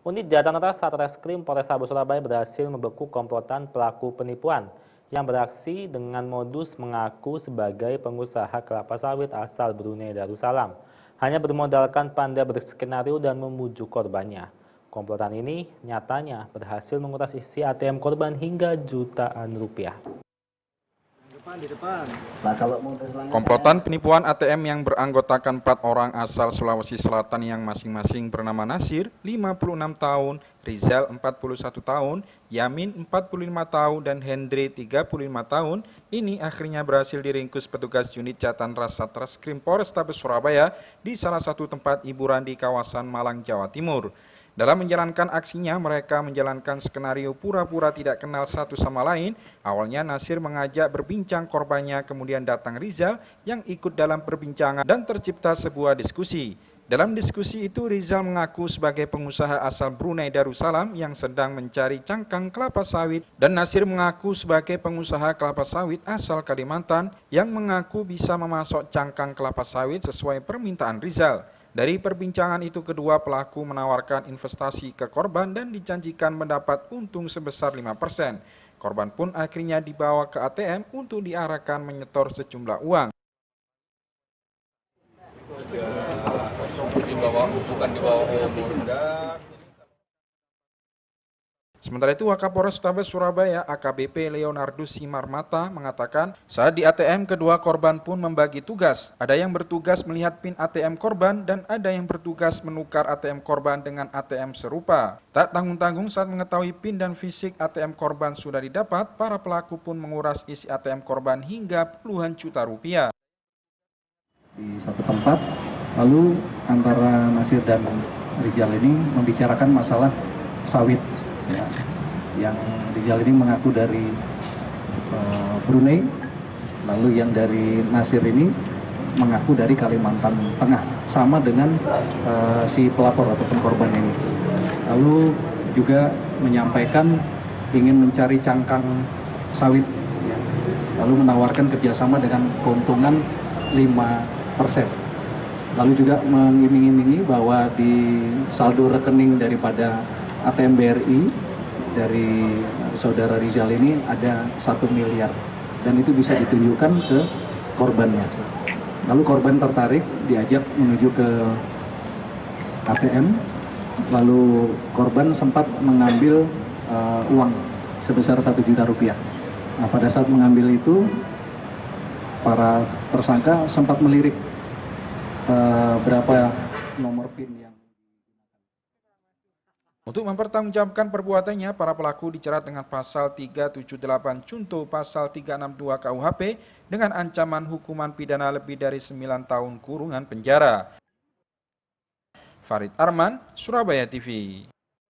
Unit Jatan Satreskrim Polrestabes Surabaya berhasil membekuk komplotan pelaku penipuan yang beraksi dengan modus mengaku sebagai pengusaha kelapa sawit asal Brunei Darussalam. Hanya bermodalkan pandai berskenario dan memujuk korbannya. Komplotan ini nyatanya berhasil menguras isi ATM korban hingga jutaan rupiah. Komplotan penipuan ATM yang beranggotakan 4 orang asal Sulawesi Selatan yang masing-masing bernama Nasir, 56 tahun, Rizal, 41 tahun, Yamin, 45 tahun, dan Hendri, 35 tahun, ini akhirnya berhasil diringkus petugas unit Jatan Satreskrim Polrestabes Surabaya di salah satu tempat hiburan di kawasan Malang, Jawa Timur. Dalam menjalankan aksinya, mereka menjalankan skenario pura-pura tidak kenal satu sama lain. Awalnya Nasir mengajak berbincang korbannya, kemudian datang Rizal yang ikut dalam perbincangan dan tercipta sebuah diskusi. Dalam diskusi itu, Rizal mengaku sebagai pengusaha asal Brunei Darussalam yang sedang mencari cangkang kelapa sawit, dan Nasir mengaku sebagai pengusaha kelapa sawit asal Kalimantan yang mengaku bisa memasok cangkang kelapa sawit sesuai permintaan Rizal. Dari perbincangan itu, kedua pelaku menawarkan investasi ke korban dan dijanjikan mendapat untung sebesar 5%. Korban pun akhirnya dibawa ke ATM untuk diarahkan menyetor sejumlah uang. Bukan dibawa Sementara itu, Wakapolres Surabaya AKBP Leonardus Simarmata mengatakan saat di ATM kedua korban pun membagi tugas. Ada yang bertugas melihat PIN ATM korban dan ada yang bertugas menukar ATM korban dengan ATM serupa. Tak tanggung-tanggung saat mengetahui PIN dan fisik ATM korban sudah didapat, para pelaku pun menguras isi ATM korban hingga puluhan juta rupiah. Di satu tempat, lalu antara Nasir dan Rizal ini membicarakan masalah sawit. Ya, yang Rizal ini mengaku dari Brunei, lalu yang dari Nasir ini mengaku dari Kalimantan Tengah, sama dengan si pelapor ataupun korban ini. Lalu juga menyampaikan ingin mencari cangkang sawit, ya. Lalu menawarkan kerjasama dengan keuntungan 5%. Lalu juga mengiming-imingi bahwa di saldo rekening daripada ATM BRI dari saudara Rizal ini ada 1 miliar dan itu bisa ditunjukkan ke korbannya. Lalu korban tertarik, diajak menuju ke ATM, lalu korban sempat mengambil uang sebesar 1 juta rupiah. Nah, pada saat mengambil itu, para tersangka sempat melirik berapa nomor PIN yang. Untuk mempertanggungjawabkan perbuatannya, para pelaku dijerat dengan pasal 378 Cunto pasal 362 KUHP dengan ancaman hukuman pidana lebih dari 9 tahun kurungan penjara. Farid Arman, Surabaya TV.